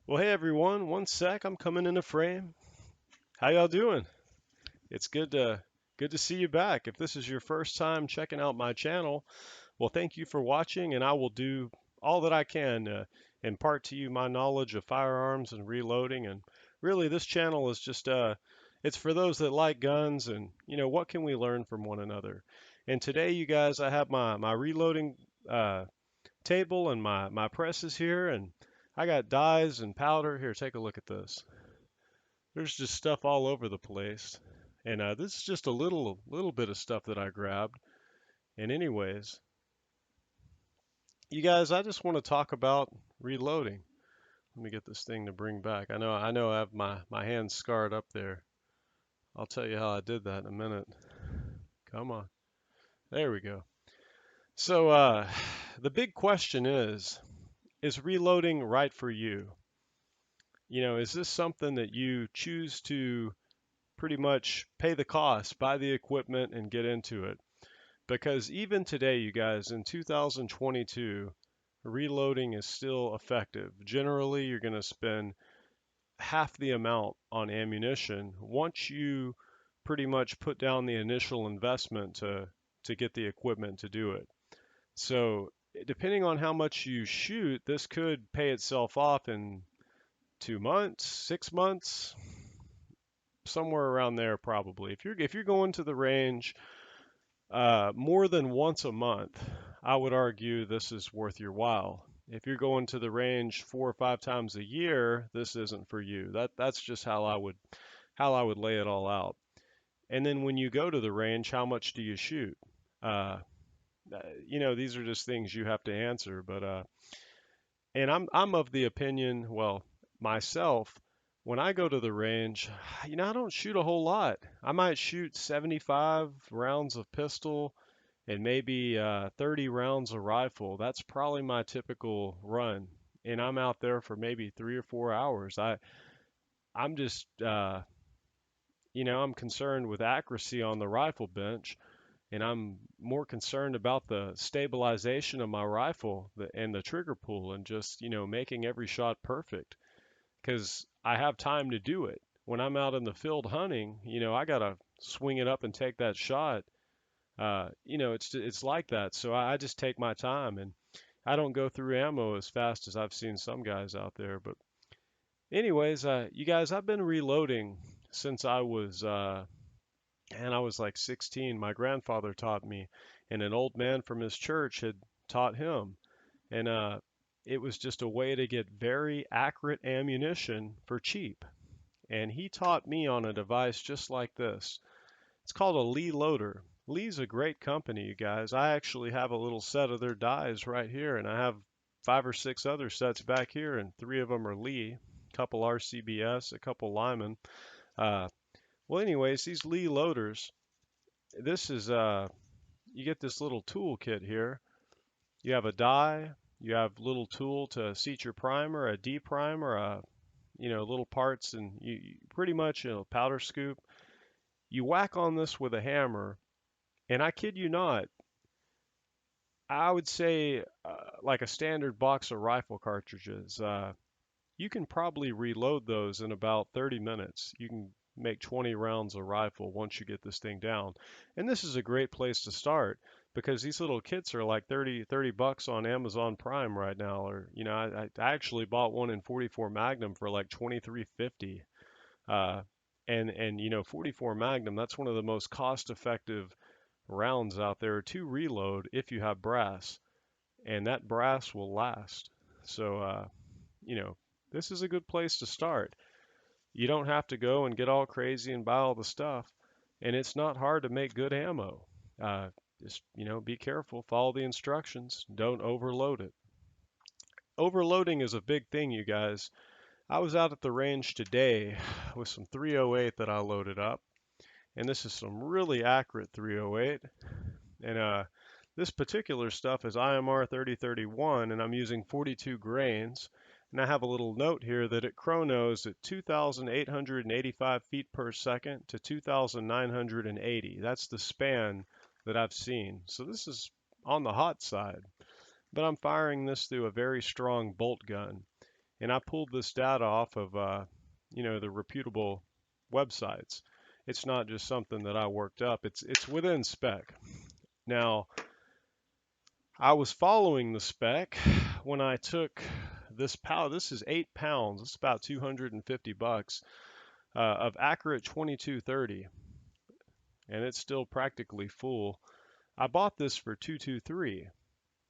Well, hey everyone, one sec, I'm coming into frame. How y'all doing? It's good to see you back. If this is your first time checking out my channel, well, thank you for watching, and I will do all that I can to impart to you my knowledge of firearms and reloading. And really, this channel is just it's for those that like guns, and what can we learn from one another. And today, you guys, I have my reloading uh, table and my presses here, and I got dyes and powder. Here, take a look at this. There's just stuff all over the place. And this is just a little bit of stuff that I grabbed. And anyways, you guys, I just want to talk about reloading. Let me get this thing to bring back. I know I have my hands scarred up there. I'll tell you how I did that in a minute. Come on. There we go. So the big question is reloading right for you? Is this something that you choose to pretty much pay the cost, buy the equipment, and get into it? Because even today, you guys, in 2022, reloading is still effective. Generally, you're going to spend half the amount on ammunition once you pretty much put down the initial investment to get the equipment to do it. So, depending on how much you shoot, this could pay itself off in 2 months, 6 months, somewhere around there probably. If you're going to the range more than once a month, I would argue this is worth your while. If you're going to the range 4 or 5 times a year, this isn't for you. That's just how I would lay it all out. And then when you go to the range, how much do you shoot? Uh, these are just things you have to answer. And I'm of the opinion, well, myself, when I go to the range, I don't shoot a whole lot. I might shoot 75 rounds of pistol and maybe 30 rounds of rifle. That's probably my typical run. And I'm out there for maybe 3 or 4 hours. I'm just, I'm concerned with accuracy on the rifle bench, and I'm more concerned about the stabilization of my rifle and the trigger pull and just, making every shot perfect because I have time to do it. When I'm out in the field hunting, I gotta swing it up and take that shot. It's like that. So I just take my time and I don't go through ammo as fast as I've seen some guys out there. But anyways, you guys, I've been reloading since I was like 16. My grandfather taught me, and an old man from his church had taught him, and it was just a way to get very accurate ammunition for cheap. And he taught me on a device just like this. It's called a Lee loader. Lee's a great company, you guys. I actually have a little set of their dies right here, and I have 5 or 6 other sets back here, and 3 of them are Lee, a couple RCBS, a couple Lyman. Uh, well, anyways, these Lee loaders, this is you get this little tool kit here. You have a die, you have a little tool to seat your primer, a D primer, little parts, and you pretty much powder scoop. You whack on this with a hammer, and I kid you not, I would say like a standard box of rifle cartridges. You can probably reload those in about 30 minutes. You can make 20 rounds of rifle once you get this thing down. And this is a great place to start because these little kits are like 30 bucks on Amazon Prime right now. Or, I actually bought one in 44 Magnum for like 23.50. Uh, and 44 Magnum, that's one of the most cost-effective rounds out there to reload if you have brass, and that brass will last. So, you know, this is a good place to start. You don't have to go and get all crazy and buy all the stuff, and it's not hard to make good ammo. Just, be careful, follow the instructions, don't overload it. Overloading is a big thing, you guys. I was out at the range today with some 308 that I loaded up, and this is some really accurate 308. And this particular stuff is IMR 3031, and I'm using 42 grains. And I have a little note here that it chronos at 2,885 feet per second to 2,980. That's the span that I've seen. So this is on the hot side. But I'm firing this through a very strong bolt gun. And I pulled this data off of, the reputable websites. It's not just something that I worked up. It's within spec. Now, I was following the spec when I took this powder. This is 8 pounds. It's about 250 bucks of Accurate 2230, and it's still practically full. I bought this for 223,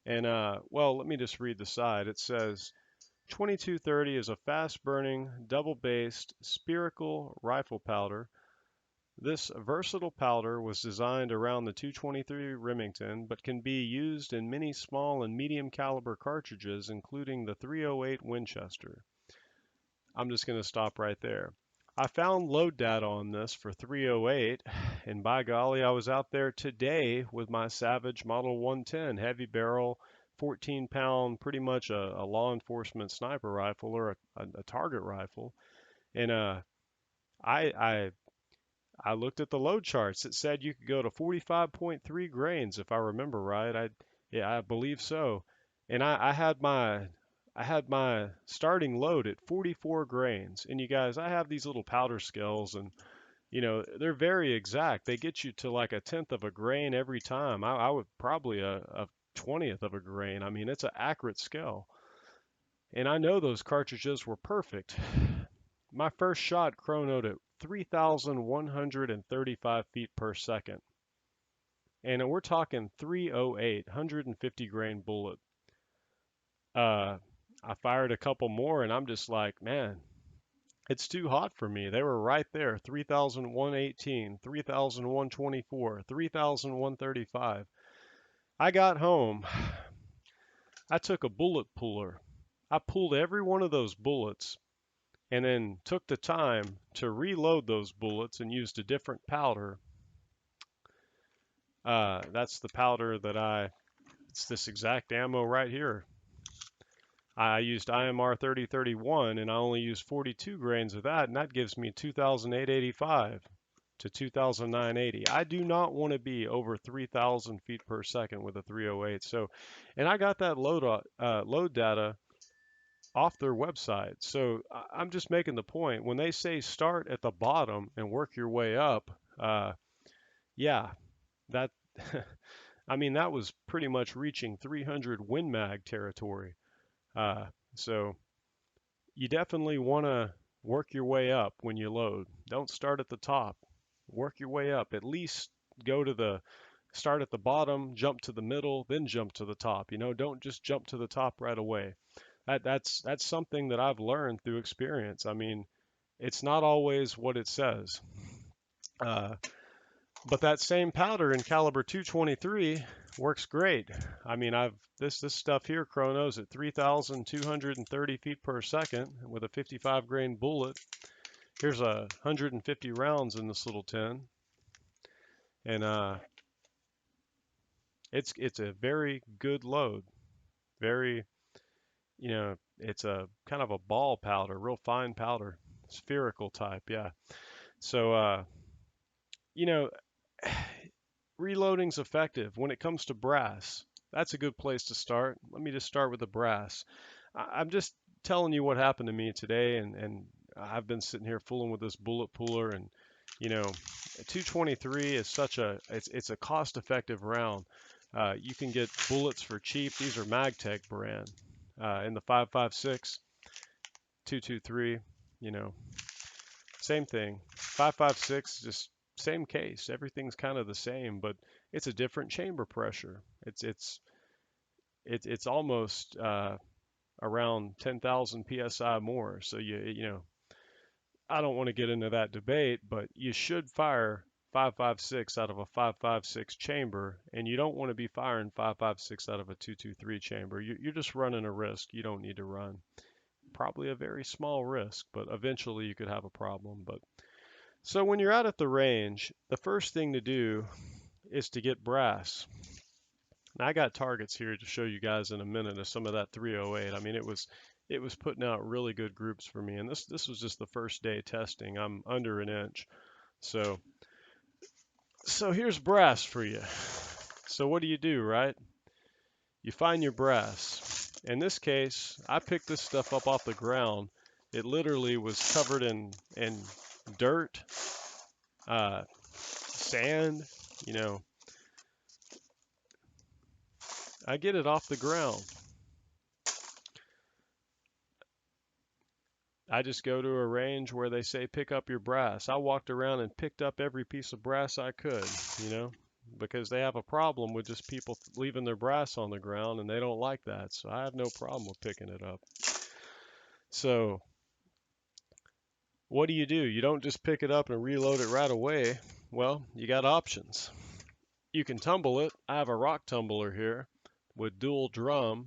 and well, let me just read the side. It says 2230 is a fast-burning, double-based spherical rifle powder. This versatile powder was designed around the 223 Remington, but can be used in many small and medium caliber cartridges, including the 308 Winchester. I'm just going to stop right there. I found load data on this for 308, and by golly, I was out there today with my Savage Model 110 heavy barrel, 14-pound, pretty much a law enforcement sniper rifle or a target rifle, and I I looked at the load charts. It said you could go to 45.3 grains if I remember right. Yeah, I believe so. And I had my starting load at 44 grains. And you guys, I have these little powder scales and they're very exact. They get you to like a tenth of a grain every time. I would probably a 20th of a grain. I mean, it's an accurate scale. And I know those cartridges were perfect. My first shot chronoed at 3,135 feet per second. And we're talking 308, 150 grain bullet. Uh, I fired a couple more and I'm just like, man, it's too hot for me. They were right there, 3,118, 3,124, 3,135. I got home. I took a bullet puller. I pulled every one of those bullets and then took the time to reload those bullets and used a different powder. That's the powder it's this exact ammo right here. I used IMR 3031 and I only used 42 grains of that, and that gives me 2,885 to 2,980. I do not want to be over 3,000 feet per second with a 308. So, and I got that load data off their website. So I'm just making the point when they say start at the bottom and work your way up. Yeah, that I mean that was pretty much reaching 300 Win Mag territory. So you definitely want to work your way up when you load. Don't start at the top. Work your way up. At least go to the start at the bottom, jump to the middle, then jump to the top. Don't just jump to the top right away. That's something that I've learned through experience. I mean, it's not always what it says. Uh, but that same powder in caliber 223 works great. I mean, I've this stuff here chronos at 3,230 feet per second with a 55 grain bullet. Here's 150 rounds in this little tin, and it's a very good load. Very, it's a kind of a ball powder, real fine powder, spherical type, yeah. So, you know, reloading's effective when it comes to brass. That's a good place to start. Let me just start with the brass. I'm just telling you what happened to me today, and I've been sitting here fooling with this bullet puller, and 223 is it's a cost-effective round. You can get bullets for cheap. These are Magtech brand in the 5.56, 223. You know, same thing. 5.56, just same case. Everything's kind of the same, but it's a different chamber pressure. It's almost around 10,000 psi more. So I don't want to get into that debate, but you should fire 5.56 out of a 5.56 chamber, and you don't want to be firing 5.56 out of a 223 chamber. You're just running a risk you don't need to run. Probably a very small risk, but eventually you could have a problem. But so when you're out at the range, the first thing to do is to get brass. Now I got targets here to show you guys in a minute of some of that 308. I mean, it was putting out really good groups for me, and this was just the first day testing. I'm under an inch, so here's brass for you. So what do, right? You find your brass. In this case, I picked this stuff up off the ground. It literally was covered in dirt, sand, you know. I get it off the ground. I just go to a range where they say pick up your brass. I walked around and picked up every piece of brass I could, you know, because they have a problem with just people leaving their brass on the ground and they don't like that. So I have no problem with picking it up. So what do? You don't just pick it up and reload it right away. Well, you got options. You can tumble it. I have a rock tumbler here with dual drum,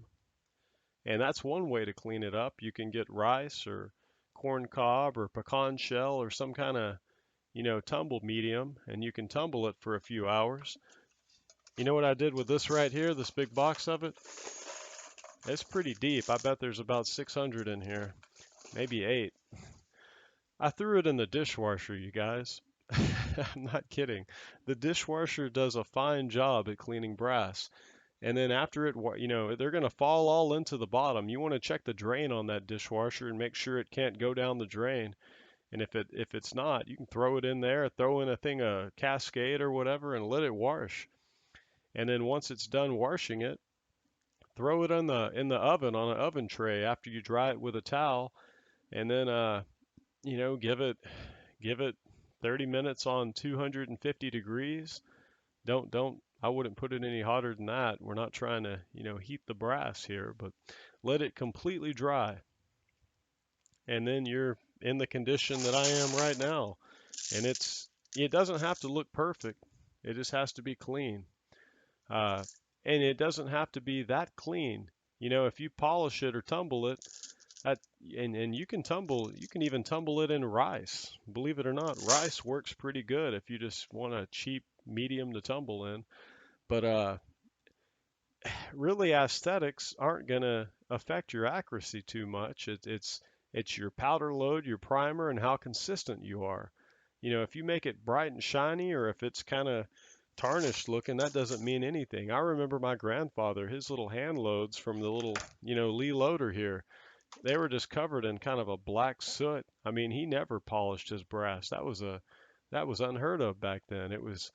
and that's one way to clean it up. You can get rice or corn cob or pecan shell or some kind of, tumble medium, and you can tumble it for a few hours. You know what I did with this right here, this big box of it? It's pretty deep. I bet there's about 600 in here, maybe 8. I threw it in the dishwasher, you guys. I'm not kidding. The dishwasher does a fine job at cleaning brass. And then after it, they're going to fall all into the bottom. You want to check the drain on that dishwasher and make sure it can't go down the drain. And if it's not, you can throw it in there, throw in a thing, a Cascade or whatever, and let it wash. And then once it's done washing it, throw it in the oven on an oven tray after you dry it with a towel, and then give it 30 minutes on 250 degrees. Don't I wouldn't put it any hotter than that. We're not trying to, heat the brass here, but let it completely dry. And then you're in the condition that I am right now. And it doesn't have to look perfect. It just has to be clean. Uh, and it doesn't have to be that clean. If you polish it or tumble it, that, and you can even tumble it in rice. Believe it or not, rice works pretty good if you just want a cheap medium to tumble in. But really, aesthetics aren't going to affect your accuracy too much. It's your powder load, your primer, and how consistent you are. If you make it bright and shiny, or if it's kind of tarnished looking, that doesn't mean anything. I remember my grandfather, his little hand loads from the little, Lee loader here. They were just covered in kind of a black soot. I mean, he never polished his brass. That was unheard of back then. It was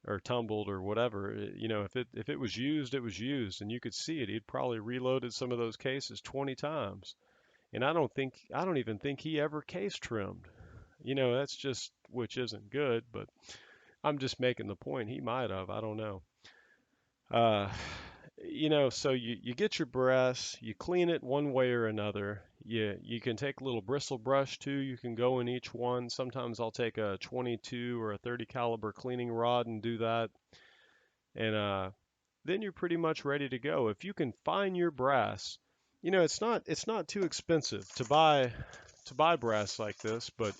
or tumbled or whatever. If it was used, it was used, and you could see it. He'd probably reloaded some of those cases 20 times. And I don't even think he ever case trimmed. That's just which isn't good, but I'm just making the point. He might have. I don't know. Uh, so you get your brass, you clean it one way or another. You can take a little bristle brush too. You can go in each one. Sometimes I'll take a 22 or a 30 caliber cleaning rod and do that. And then you're pretty much ready to go. If you can find your brass, it's not too expensive to buy brass like this, but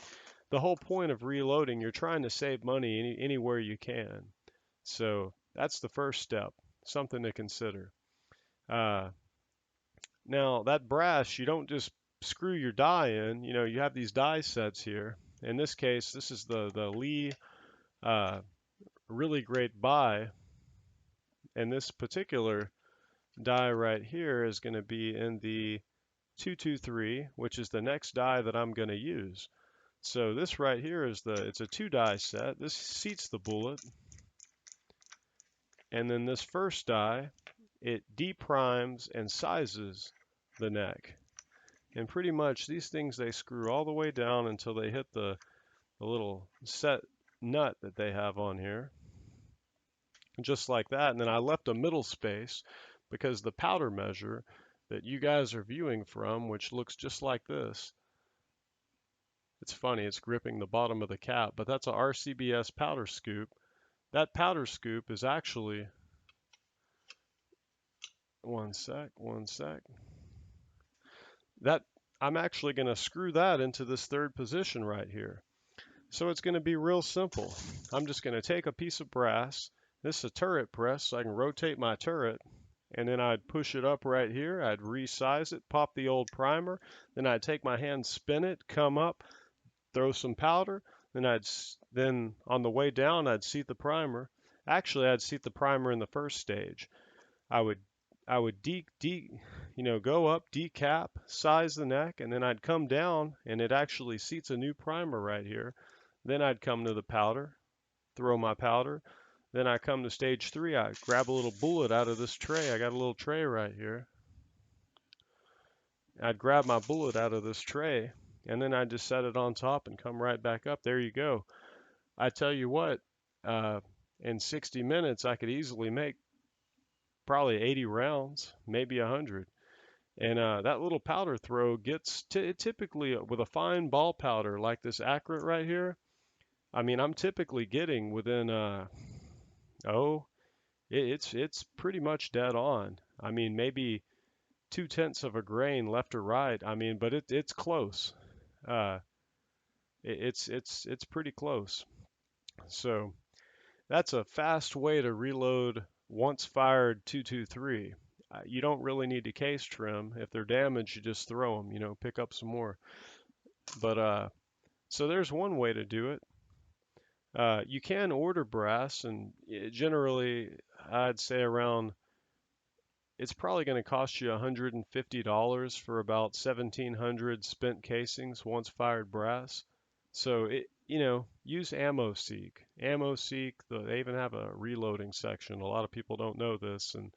the whole point of reloading, you're trying to save money anywhere you can. So that's the first step, something to consider. Uh, Now that brass, you don't just screw your die in. You have these die sets here. In this case, this is the Lee uh, really great buy, and this particular die right here is going to be in the 223, which is the next die that I'm going to use. So this right here it's a 2 die set. This seats the bullet. And then this first die, it deprimes and sizes the neck. And pretty much these things, they screw all the way down until they hit the little set nut that they have on here. Just like that. And then I left a middle space because the powder measure that you guys are viewing from, which looks just like this, it's funny, it's gripping the bottom of the cap, but that's a RCBS powder scoop. That powder scoop is actually, one sec, that I'm actually going to screw that into this third position right here. So it's going to be real simple. I'm just going to take a piece of brass. This is a turret press, so I can rotate my turret. And then I'd push it up right here. I'd resize it, pop the old primer. Then I'd take my hand, spin it, come up, throw some powder. Then on the way down, I'd seat the primer. Actually, I'd seat the primer in the first stage. I would go up, decap, size the neck, and then I'd come down and it actually seats a new primer right here. Then I'd come to the powder, throw my powder. Then I come to stage 3, I grab a little bullet out of this tray. I got a little tray right here. I'd grab my bullet out of this tray and then I'd just set it on top and come right back up. There you go. I tell you what, in 60 minutes I could easily make probably 80 rounds, maybe 100. And that little powder throw gets typically with a fine ball powder like this Accurate right here. I mean, I'm typically getting within oh, it's pretty much dead on. I mean, maybe 2/10 of a grain left or right. I mean, but it's close. Uh, it's pretty close. So that's a fast way to reload once fired 223. You don't really need to case trim. If they're damaged, you just throw them. Pick up some more. But so there's one way to do it. You can order brass, and generally, I'd say around it's probably going to cost you $150 for about 1,700 spent casings, once fired brass. So use AmmoSeek. AmmoSeek, they even have a reloading section. A lot of people don't know this, and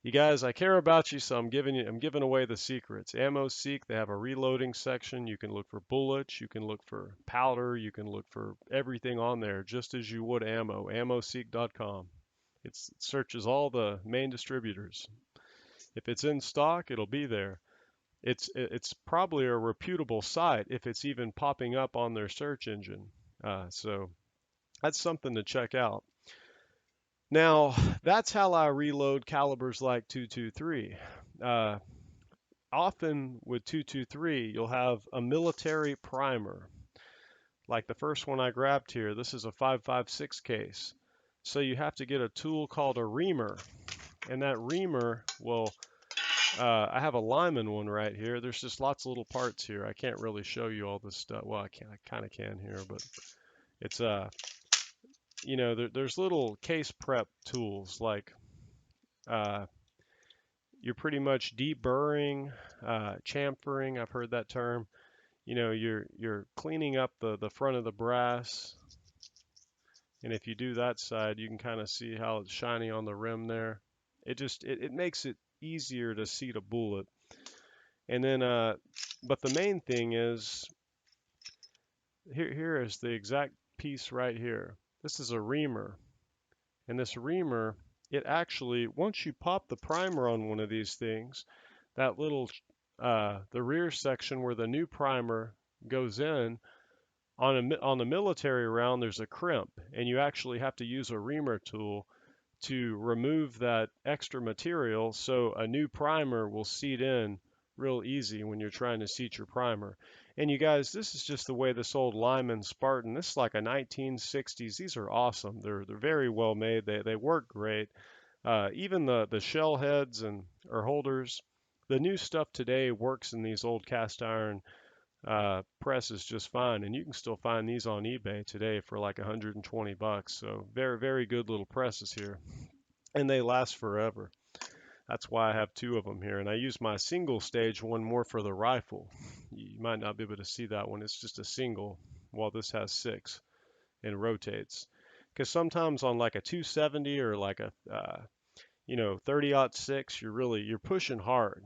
you guys, I care about you, so I'm giving away the secrets. AmmoSeek, they have a reloading section. You can look for bullets, you can look for powder, you can look for everything on there, just as you would ammo. AmmoSeek.com. It searches all the main distributors. If it's in stock, it'll be there. It's probably a reputable site if it's even popping up on their search engine. So that's something to check out. Now, that's how I reload calibers like 223. Often with 223, you'll have a military primer. Like the first one I grabbed here, this is a 5.56 case. So you have to get a tool called a reamer. And that reamer will, I have a Lyman one right here. There's just lots of little parts here. I can't really show you all this stuff. Well, I kind of can here, but it's, there's little case prep tools like, you're pretty much deburring, chamfering. I've heard that term. You're cleaning up the front of the brass, and if you do that side, you can kind of see how it's shiny on the rim there. It makes it easier to seat a bullet. And then, but the main thing is here is the exact piece right here. This is a reamer, and this reamer, it actually, once you pop the primer on one of these things, that little the rear section where the new primer goes in, on the military round, there's a crimp, and you actually have to use a reamer tool to remove that extra material so a new primer will seat in real easy when you're trying to seat your primer. And you guys, this is just the way this old Lyman Spartan, this is like a 1960s. These are awesome. They're very well made. They work great. Even the shell heads or holders, the new stuff today works in these old cast iron presses just fine, and you can still find these on eBay today for like 120 bucks. So very, very good little presses here, and they last forever. That's why I have two of them here, and I use my single stage one more for the rifle. You might not be able to see that one. It's just a single, while this has 6 and rotates. Because sometimes on like a 270 or like a 30-06, you're pushing hard.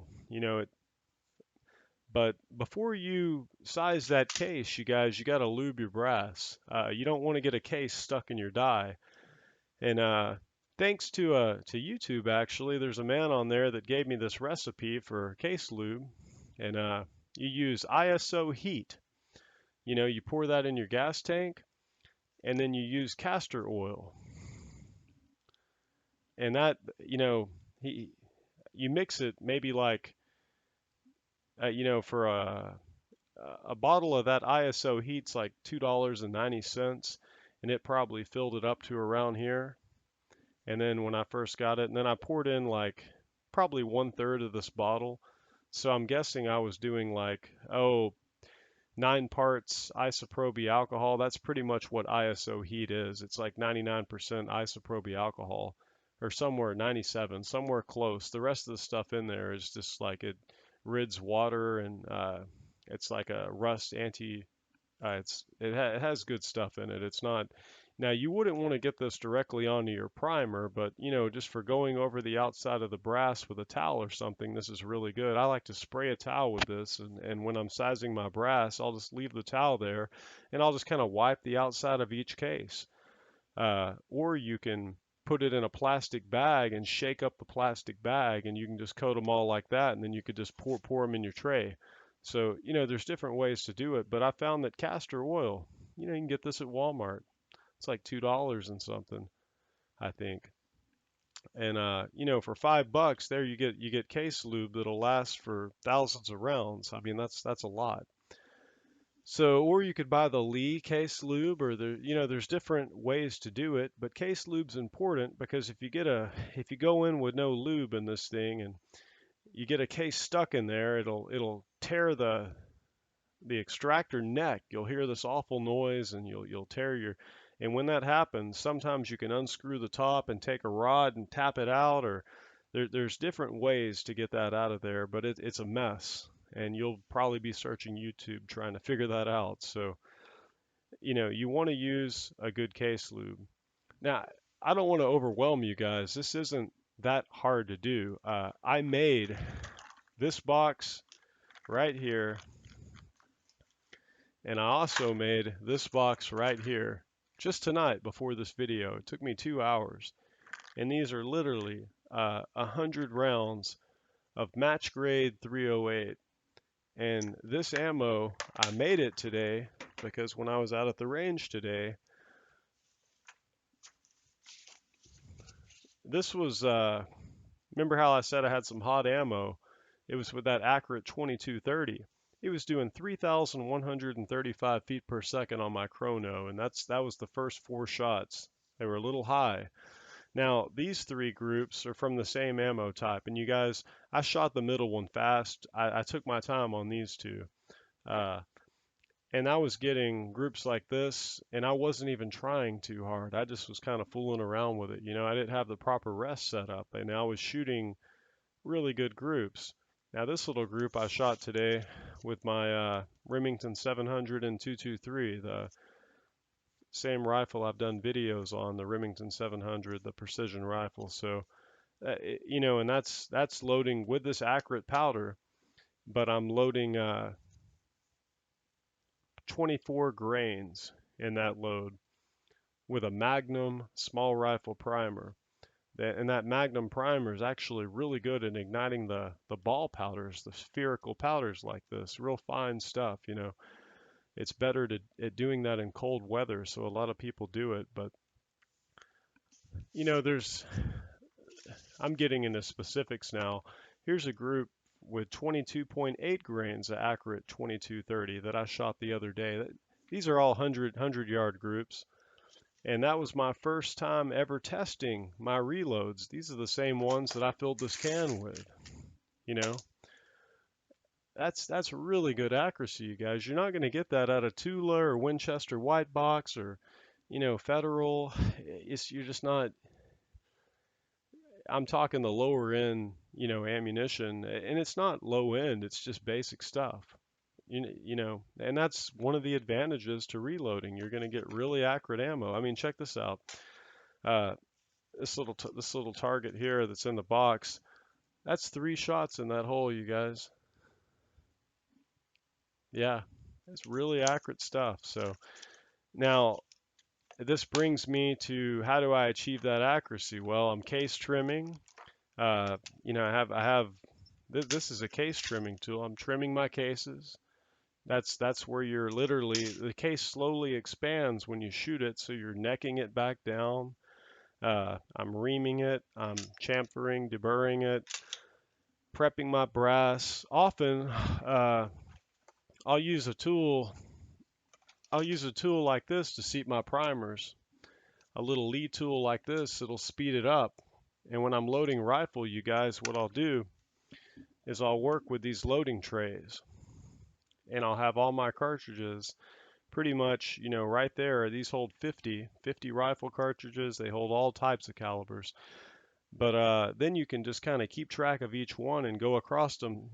But before you size that case, you guys, you got to lube your brass. You don't want to get a case stuck in your die. And thanks to YouTube, actually, there's a man on there that gave me this recipe for case lube. And you use ISO heat. You pour that in your gas tank, and then you use castor oil. And that, you mix it maybe like, for a bottle of that ISO heat's like $2.90, and it probably filled it up to around here. And then when I first got it, and then I poured in like probably 1/3 of this bottle. So I'm guessing I was doing like, 9 parts isopropyl alcohol. That's pretty much what ISO heat is. It's like 99% isopropyl alcohol or somewhere 97, somewhere close. The rest of the stuff in there is just like it rids water and it's like a rust anti. It has good stuff in it. It's not. Now you wouldn't want to get this directly onto your primer, but just for going over the outside of the brass with a towel or something, this is really good. I like to spray a towel with this, and when I'm sizing my brass, I'll just leave the towel there, and I'll just kind of wipe the outside of each case. Or you can put it in a plastic bag and shake up the plastic bag, and you can just coat them all like that, and then you could just pour them in your tray. So, there's different ways to do it, but I found that castor oil, you can get this at Walmart. It's like $2 and something, I think. And for $5 there you get case lube that'll last for thousands of rounds. I mean, that's a lot. So, or you could buy the Lee case lube, or there's different ways to do it, but case lube's important because if you go in with no lube in this thing and you get a case stuck in there, it'll tear the extractor neck. You'll hear this awful noise and you'll tear and when that happens, sometimes you can unscrew the top and take a rod and tap it out, or there's different ways to get that out of there, but it's a mess. And you'll probably be searching YouTube trying to figure that out. So, you want to use a good case lube. Now, I don't want to overwhelm you guys. This isn't that hard to do. I made this box right here, and I also made this box right here just tonight before this video. It took me 2 hours, and these are literally 100 rounds of match grade 308. And this ammo, I made it today because when I was out at the range today, this was, remember how I said I had some hot ammo? It was with that Accurate 2230. It was doing 3,135 feet per second on my chrono, and that was the first 4 shots. They were a little high. Now, these 3 groups are from the same ammo type, and you guys, I shot the middle one fast. I took my time on these 2. And I was getting groups like this, and I wasn't even trying too hard. I just was kind of fooling around with it. I didn't have the proper rest set up, and I was shooting really good groups. Now, this little group I shot today with my Remington 700 and 223, the same rifle I've done videos on, the Remington 700, the precision rifle. So, and that's loading with this Accurate powder, but I'm loading 24 grains in that load with a Magnum small rifle primer. And that Magnum primer is actually really good at igniting the ball powders, the spherical powders like this, real fine stuff. It's better at doing that in cold weather, so a lot of people do it. But I'm getting into specifics now. Here's a group with 22.8 grains of Accurate 2230 that I shot the other day. These are all 100 yard groups. And that was my first time ever testing my reloads. These are the same ones that I filled this can with. That's really good accuracy, you guys. You're not going to get that out of Tula or Winchester White Box or, Federal. You're just not. I'm talking the lower end, ammunition, and it's not low end. It's just basic stuff. And that's one of the advantages to reloading. You're going to get really accurate ammo. I mean, check this out. This little target here that's in the box. That's 3 shots in that hole, you guys. Yeah, it's really accurate stuff. So now this brings me to how do I achieve that accuracy? Well, I'm case trimming. I have this is a case trimming tool. I'm trimming my cases. That's where you're literally, the case slowly expands when you shoot it, so you're necking it back down. I'm reaming it, I'm chamfering, deburring it, prepping my brass. Often, I'll use a tool. I'll use a tool like this to seat my primers. A little Lee tool like this, it'll speed it up. And when I'm loading rifle, you guys, what I'll do is I'll work with these loading trays. And I'll have all my cartridges pretty much, right there. These hold 50 rifle cartridges. They hold all types of calibers. But then you can just kind of keep track of each one and go across them,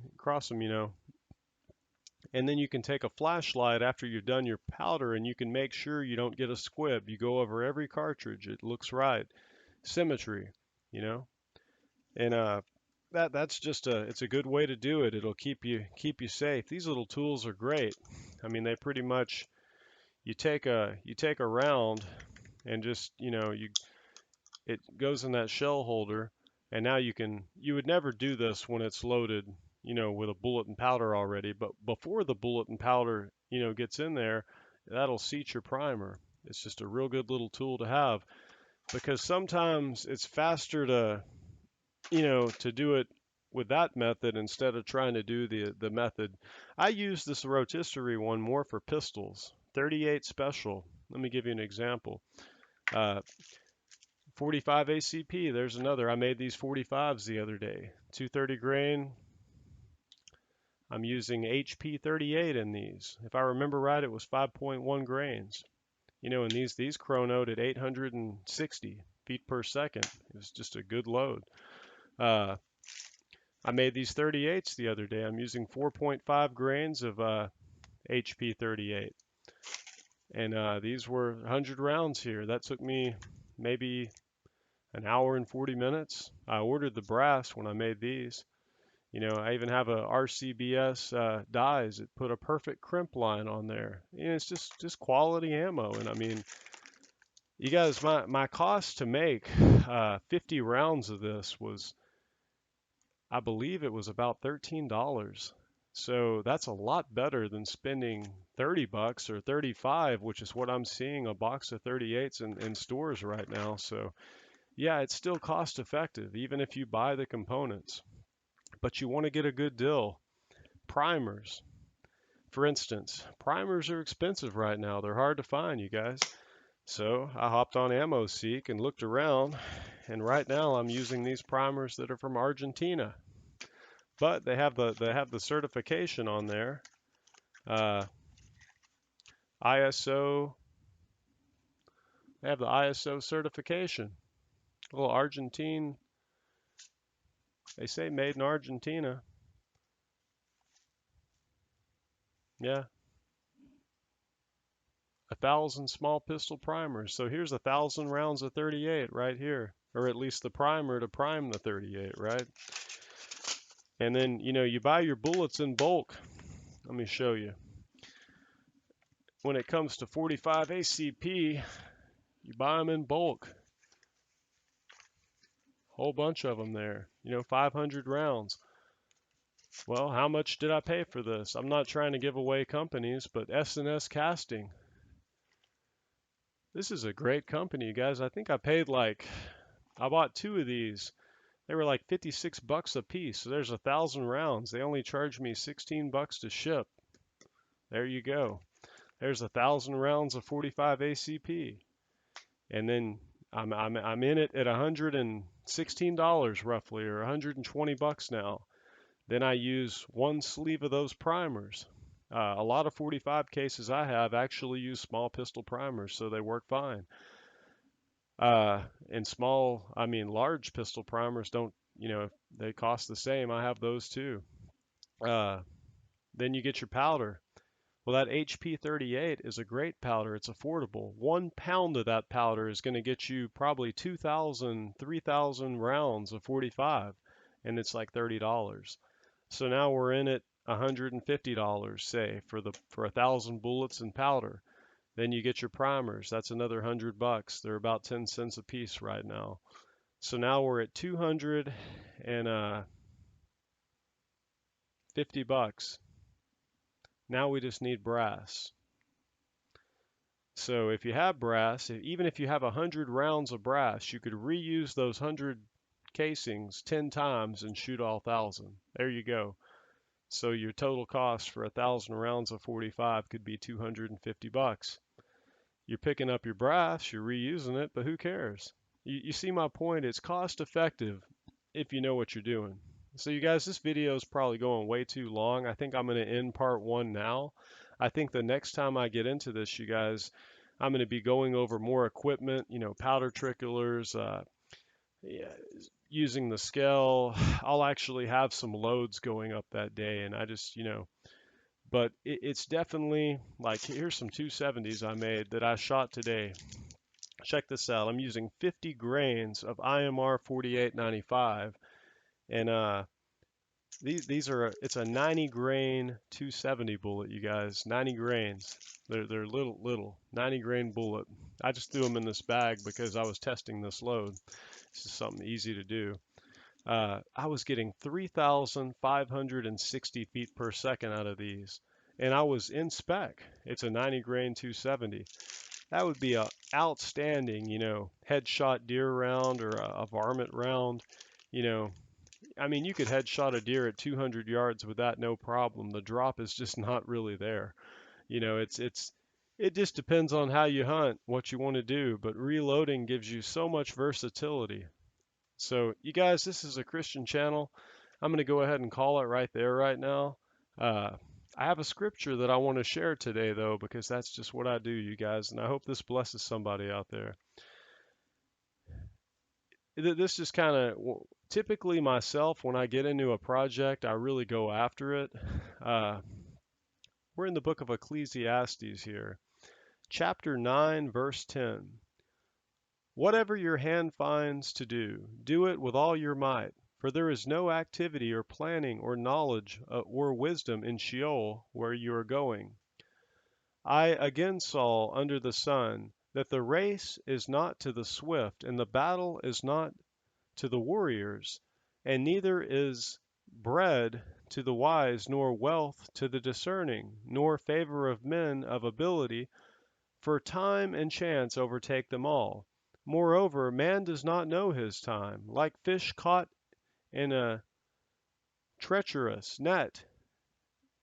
and then you can take a flashlight after you've done your powder and you can make sure you don't get a squib. You go over every cartridge, it looks right, symmetry, you know, and that's just it's a good way to do it. It'll keep you safe. These little tools are great. I mean, they pretty much you take a round and just you it goes in that shell holder, and now you would never do this when it's loaded, with a bullet and powder already, but before the bullet and powder, gets in there, that'll seat your primer. It's just a real good little tool to have because sometimes it's faster to do it with that method instead of trying to do the method. I use this rotisserie one more for pistols, 38 special. Let me give you an example. Uh, 45 ACP, there's another. I made these 45s the other day. 230 grain. I'm using HP 38 in these. If I remember right, it was 5.1 grains. And these chronoed at 860 feet per second. It was just a good load. Uh, I made these 38s the other day. I'm using 4.5 grains of HP 38. And these were 100 rounds here. That took me maybe an hour and 40 minutes. I ordered the brass when I made these. I even have a RCBS dies. It put a perfect crimp line on there. It's just quality ammo. And I mean, you guys, my cost to make 50 rounds of this was, I believe it was about $13. So that's a lot better than spending 30 bucks or 35, which is what I'm seeing a box of 38s in stores right now. So yeah, it's still cost effective, even if you buy the components. But you want to get a good deal. Primers, for instance, primers are expensive right now. They're hard to find, you guys. So I hopped on AmmoSeek and looked around, and right now I'm using these primers that are from Argentina. But they have the certification on there, ISO. They have the ISO certification. A little Argentine. They say made in Argentina. Yeah, 1,000 small pistol primers. So here's 1,000 rounds of 38 right here, or at least the primer to prime the 38, right? And then, you buy your bullets in bulk. Let me show you. When it comes to 45 ACP, you buy them in bulk. Whole bunch of them there, 500 rounds. Well, how much did I pay for this? I'm not trying to give away companies, but S&S Casting. This is a great company, you guys. I think I bought two of these. They were like 56 bucks a piece. So there's 1,000 rounds. They only charged me 16 bucks to ship. There you go. There's 1,000 rounds of 45 ACP. And then I'm in it at $116 roughly, or 120 bucks now. Then I use one sleeve of those primers. A lot of 45 cases I have actually use small pistol primers, so they work fine. And large pistol primers don't, they cost the same. I have those too. Uh, then you get your powder. Well, that HP 38 is a great powder. It's affordable. 1 pound of that powder is going to get you probably 2,000, 3,000 rounds of 45, and it's like $30. So now we're in at $150, say, for 1,000 bullets and powder. Then you get your primers. That's another 100 bucks. They're about 10 cents a piece right now. So now we're at 250 bucks. Now we just need brass. So if you have brass, even if you have 100 rounds of brass, you could reuse those 100 casings 10 times and shoot all 1,000. There you go. So your total cost for 1,000 rounds of 45 could be 250 bucks. You're picking up your brass, you're reusing it, but who cares? You see my point? It's cost effective if you know what you're doing. So you guys, this video is probably going way too long. I think I'm going to end part 1 now. I think the next time I get into this, you guys, I'm going to be going over more equipment, powder tricklers, yeah, using the scale, I'll actually have some loads going up that day, and I just, but it's definitely like here's some 270s I made that I shot today. Check this out. I'm using 50 grains of IMR 4895, and these are it's a 90 grain 270 bullet, you guys. 90 grains. They're little 90 grain bullet. I just threw them in this bag because I was testing this load. This is something easy to do. I was getting 3,560 feet per second out of these, and I was in spec. It's a 90 grain 270. That would be a outstanding, headshot deer round or a varmint round. You know, I mean, you could headshot a deer at 200 yards with that no problem. The drop is just not really there. It just depends on how you hunt, what you want to do, but reloading gives you so much versatility. So, you guys, this is a Christian channel. I'm going to go ahead and call it right there right now. Uh, I have a scripture that I want to share today, though, because that's just what I do, you guys, and I hope this blesses somebody out there. This is kind of typically myself when I get into a project, I really go after it. Uh, we're in the book of Ecclesiastes here, chapter 9, verse 10. Whatever your hand finds to do, do it with all your might, for there is no activity or planning or knowledge or wisdom in Sheol where you are going. I again saw under the sun that the race is not to the swift, and the battle is not to the warriors, and neither is bread to the wise, nor wealth to the discerning, nor favor of men of ability, for time and chance overtake them all. Moreover, man does not know his time, like fish caught in a treacherous net,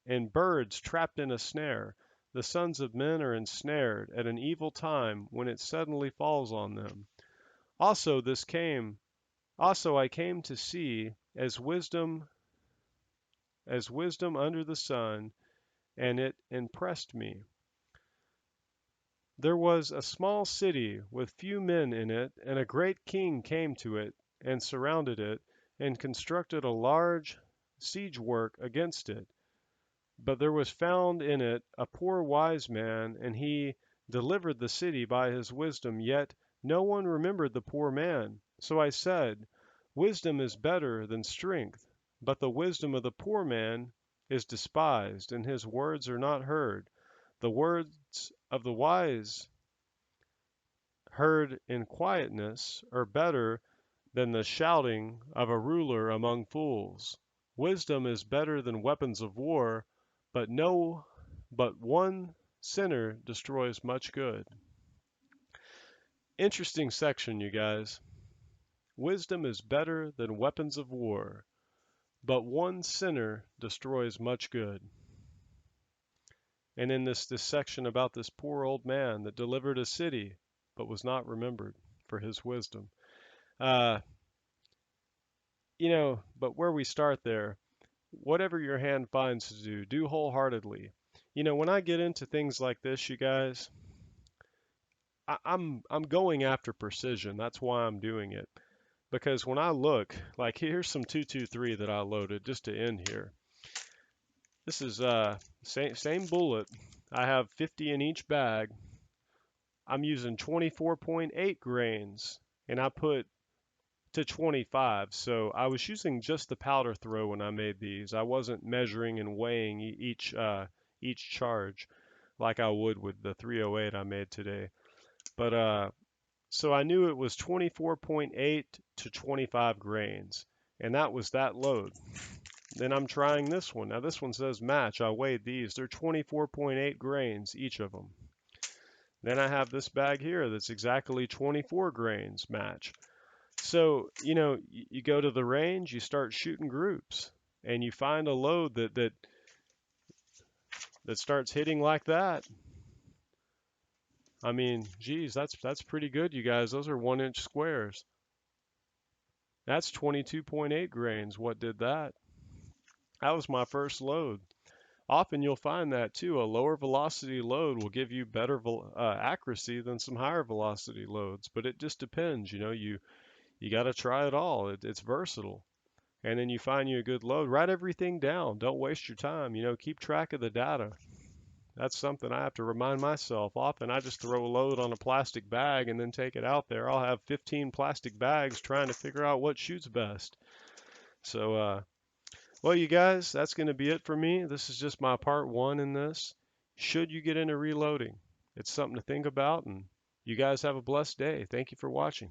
and birds trapped in a snare. The sons of men are ensnared at an evil time when it suddenly falls on them. Also this came Also I came to see as wisdom under the sun, and it impressed me. There was a small city with few men in it, and a great king came to it, and surrounded it, and constructed a large siege work against it. But there was found in it a poor wise man, and he delivered the city by his wisdom, yet no one remembered the poor man. So I said, Wisdom is better than strength, but the wisdom of the poor man is despised, and his words are not heard. The words of the wise, heard in quietness, are better than the shouting of a ruler among fools. Wisdom is better than weapons of war, but one sinner destroys much good. Interesting section, you guys. Wisdom is better than weapons of war, but one sinner destroys much good. And in this section about this poor old man that delivered a city, but was not remembered for his wisdom. Uh, but where we start there, whatever your hand finds to do, do wholeheartedly. When I get into things like this, you guys, I'm going after precision. That's why I'm doing it. Because when I look, like here's some 223 that I loaded just to end here. This is same bullet. I have 50 in each bag. I'm using 24.8 grains, and I put to 25. So I was using just the powder throw when I made these. I wasn't measuring and weighing each charge like I would with the 308 I made today. But so I knew it was 24.8 to 25 grains, and that was that load. Then I'm trying this one. Now this one says match. I weighed these. They're 24.8 grains, each of them. Then I have this bag here that's exactly 24 grains match. So, you go to the range, you start shooting groups, and you find a load that starts hitting like that. I mean, geez, that's pretty good, you guys. Those are 1-inch squares. That's 22.8 grains. What did that? That was my first load. Often you'll find that too. A lower velocity load will give you better accuracy than some higher velocity loads, but it just depends. You You got to try it all. It's versatile. And then you find you a good load. Write everything down. Don't waste your time. Keep track of the data. That's something I have to remind myself. Often I just throw a load on a plastic bag and then take it out there. I'll have 15 plastic bags trying to figure out what shoots best. So, well, you guys, that's going to be it for me. This is just my part one in this. Should you get into reloading? It's something to think about, and you guys have a blessed day. Thank you for watching.